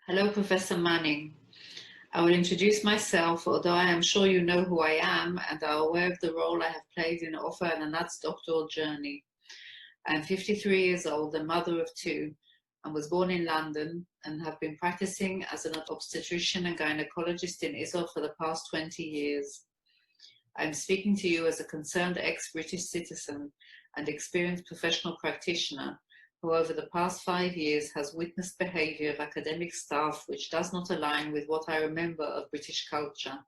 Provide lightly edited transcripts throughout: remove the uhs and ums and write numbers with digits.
Hello, Professor Manning. I will introduce myself, although I am sure you know who I am and are aware of the role I have played in Ofer and Anat's doctoral journey. I am 53 years old and mother of two, and was born in London and have been practicing as an obstetrician and gynecologist in Israel for the past 20 years. I am speaking to you as a concerned ex-British citizen and experienced professional practitioner who over the past 5 years has witnessed behaviour of academic staff which does not align with what I remember of British culture.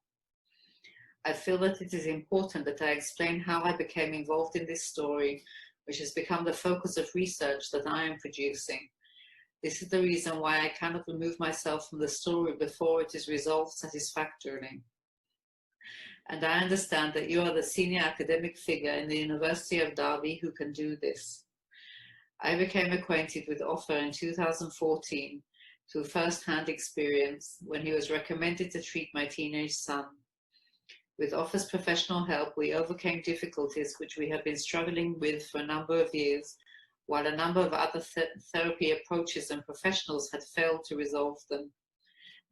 I feel that it is important that I explain how I became involved in this story, which has become the focus of research that I am producing. This is the reason why I cannot remove myself from the story before it is resolved satisfactorily. And I understand that you are the senior academic figure in the University of Derby who can do this. I became acquainted with Ofer in 2014 through first-hand experience when he was recommended to treat my teenage son. With Ofer's professional help, we overcame difficulties which we have been struggling with for a number of years, while a number of other therapy approaches and professionals had failed to resolve them.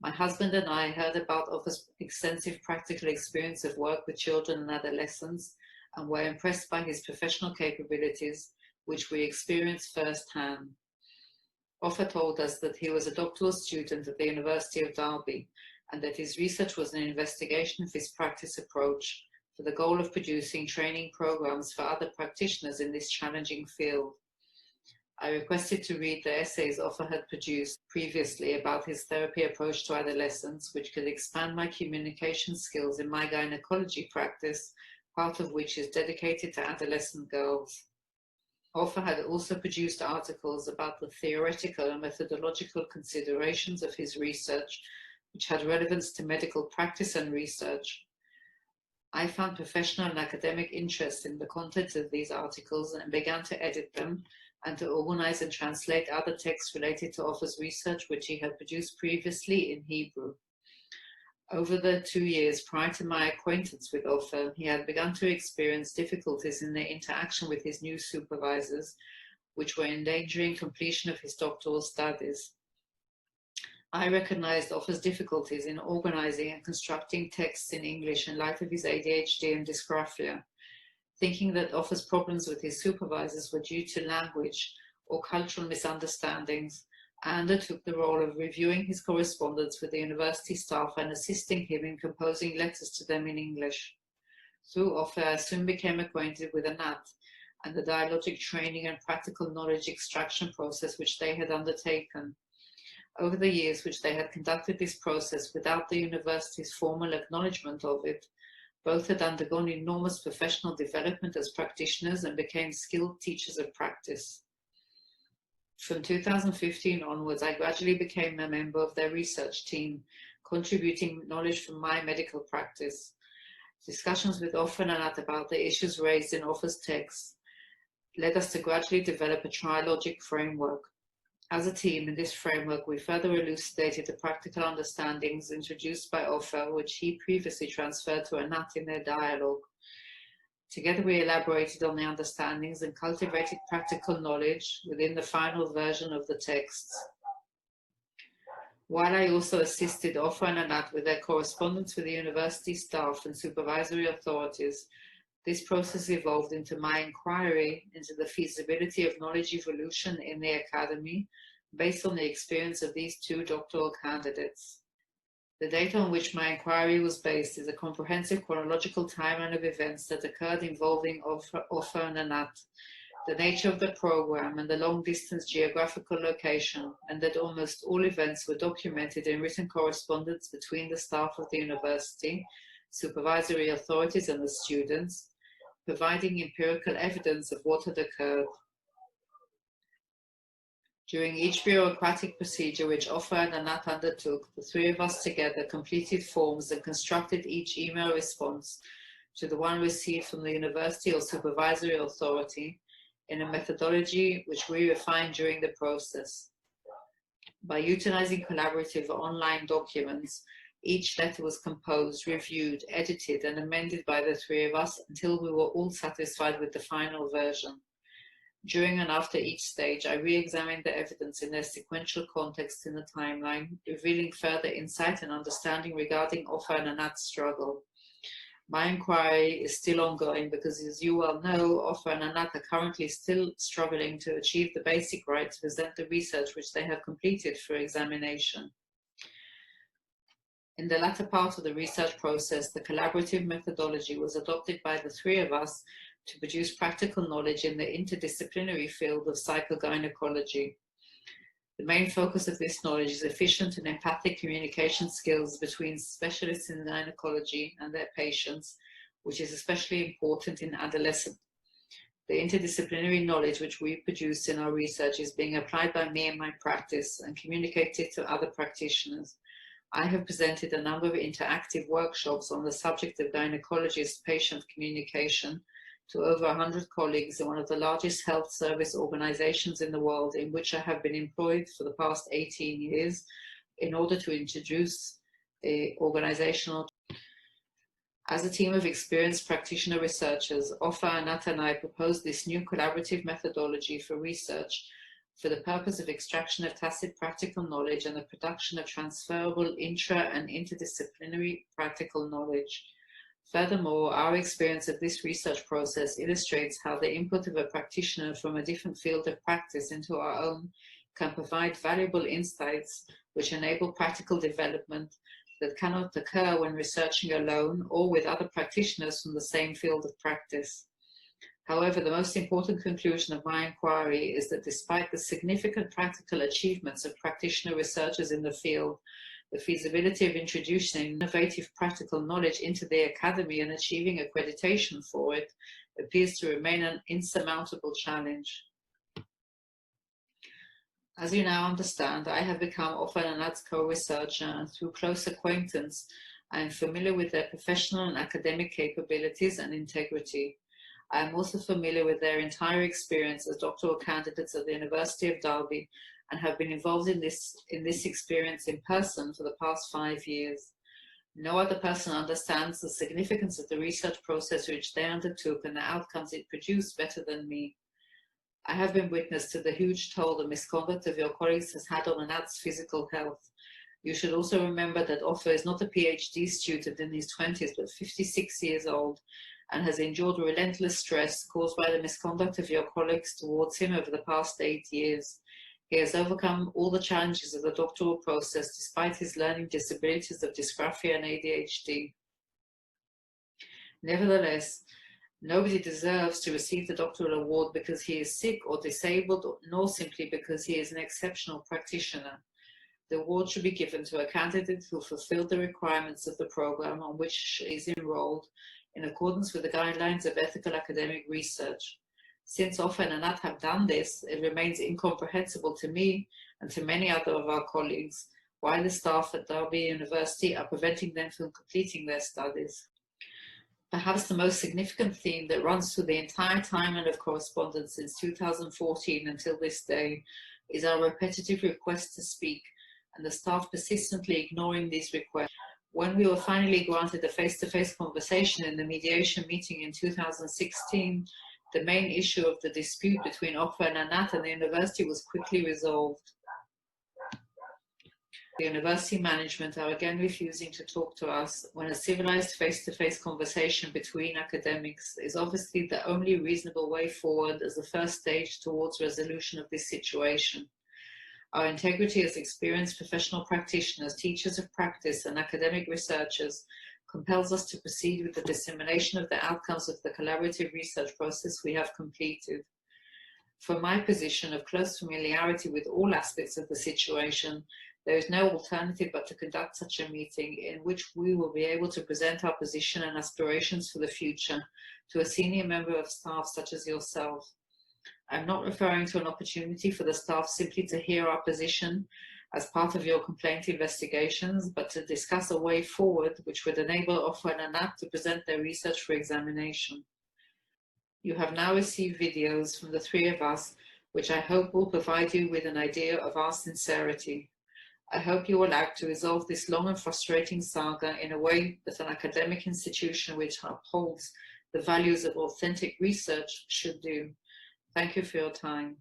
My husband and I heard about Ofer's extensive practical experience of work with children and adolescents and were impressed by his professional capabilities, which we experienced firsthand. Ofer told us that he was a doctoral student at the University of Derby and that his research was an investigation of his practice approach for the goal of producing training programs for other practitioners in this challenging field. I requested to read the essays Ofer had produced previously about his therapy approach to adolescents, which could expand my communication skills in my gynecology practice, part of which is dedicated to adolescent girls. Ofer had also produced articles about the theoretical and methodological considerations of his research, which had relevance to medical practice and research. I found professional and academic interest in the content of these articles and began to edit them and to organize and translate other texts related to Ofer's research, which he had produced previously in Hebrew. Over the 2 years prior to my acquaintance with Ofer, he had begun to experience difficulties in the interaction with his new supervisors, which were endangering completion of his doctoral studies. I recognized Ofer's difficulties in organizing and constructing texts in English in light of his ADHD and dysgraphia. Thinking that Ofer's problems with his supervisors were due to language or cultural misunderstandings, I undertook the role of reviewing his correspondence with the university staff and assisting him in composing letters to them in English. Through Ofer, I soon became acquainted with Anat and the dialogic training and practical knowledge extraction process which they had undertaken. Over the years which they had conducted this process without the university's formal acknowledgement of it, both had undergone enormous professional development as practitioners and became skilled teachers of practice. From 2015 onwards, I gradually became a member of their research team, contributing knowledge from my medical practice. Discussions with Ofer and Anat about the issues raised in Ofer's texts led us to gradually develop a trilogic framework. As a team, in this framework, we further elucidated the practical understandings introduced by Ofer, which he previously transferred to Anat in their dialogue. Together we elaborated on the understandings and cultivated practical knowledge within the final version of the texts. While I also assisted Ofer and Anat with their correspondence with the university staff and supervisory authorities, this process evolved into my inquiry into the feasibility of knowledge evolution in the academy based on the experience of these two doctoral candidates. The data on which my inquiry was based is a comprehensive chronological timeline of events that occurred involving Ofer and Anat, the nature of the program and the long-distance geographical location, and that almost all events were documented in written correspondence between the staff of the university, supervisory authorities and the students, providing empirical evidence of what had occurred. During each bureaucratic procedure which Ofer and Anat undertook, the three of us together completed forms and constructed each email response to the one received from the university or supervisory authority in a methodology which we refined during the process. By utilizing collaborative online documents, each letter was composed, reviewed, edited, and amended by the three of us until we were all satisfied with the final version. During and after each stage, I re-examined the evidence in their sequential context in the timeline, revealing further insight and understanding regarding Offa and Anat's struggle. My inquiry is still ongoing because, as you well know, Offa and Anat are currently still struggling to achieve the basic right to present the research which they have completed for examination. In the latter part of the research process, the collaborative methodology was adopted by the three of us to produce practical knowledge in the interdisciplinary field of psychogynecology. The main focus of this knowledge is efficient and empathic communication skills between specialists in gynecology and their patients, which is especially important in adolescents. The interdisciplinary knowledge which we produce in our research is being applied by me in my practice and communicated to other practitioners. I have presented a number of interactive workshops on the subject of gynecologist-patient communication to over 100 colleagues in one of the largest health service organizations in the world, in which I have been employed for the past 18 years in order to introduce organizational. As a team of experienced practitioner researchers, Offa, Anat and I proposed this new collaborative methodology for research for the purpose of extraction of tacit practical knowledge and the production of transferable intra- and interdisciplinary practical knowledge. Furthermore, our experience of this research process illustrates how the input of a practitioner from a different field of practice into our own can provide valuable insights which enable practical development that cannot occur when researching alone or with other practitioners from the same field of practice. However, the most important conclusion of my inquiry is that despite the significant practical achievements of practitioner researchers in the field, the feasibility of introducing innovative practical knowledge into the academy and achieving accreditation for it appears to remain an insurmountable challenge. As you now understand, I have become Offa and Anat's co-researcher, and through close acquaintance, I am familiar with their professional and academic capabilities and integrity. I am also familiar with their entire experience as doctoral candidates at the University of Derby and have been involved in this experience in person for the past 5 years. No other person understands the significance of the research process which they undertook and the outcomes it produced better than me. I have been witness to the huge toll the misconduct of your colleagues has had on Anat's physical health. You should also remember that Offa is not a PhD student in his 20s, but 56 years old, and has endured relentless stress caused by the misconduct of your colleagues towards him over the past 8 years. He has overcome all the challenges of the doctoral process despite his learning disabilities of dysgraphia and ADHD. Nevertheless, nobody deserves to receive the doctoral award because he is sick or disabled, nor simply because he is an exceptional practitioner. The award should be given to a candidate who fulfilled the requirements of the program on which he is enrolled in accordance with the guidelines of ethical academic research. Since Offa and Anat have done this, it remains incomprehensible to me and to many other of our colleagues why the staff at Derby University are preventing them from completing their studies. Perhaps the most significant theme that runs through the entire timeline of correspondence since 2014 until this day is our repetitive request to speak and the staff persistently ignoring these requests. When we were finally granted a face-to-face conversation in the mediation meeting in 2016, the main issue of the dispute between Offa and Anat and the university was quickly resolved. The university management are again refusing to talk to us when a civilized face-to-face conversation between academics is obviously the only reasonable way forward as the first stage towards resolution of this situation. Our integrity as experienced professional practitioners, teachers of practice, and academic researchers compels us to proceed with the dissemination of the outcomes of the collaborative research process we have completed. From my position of close familiarity with all aspects of the situation, there is no alternative but to conduct such a meeting in which we will be able to present our position and aspirations for the future to a senior member of staff such as yourself. I'm not referring to an opportunity for the staff simply to hear our position as part of your complaint investigations, but to discuss a way forward which would enable Offa and Anat to present their research for examination. You have now received videos from the three of us, which I hope will provide you with an idea of our sincerity. I hope you will act to resolve this long and frustrating saga in a way that an academic institution which upholds the values of authentic research should do. Thank you for your time.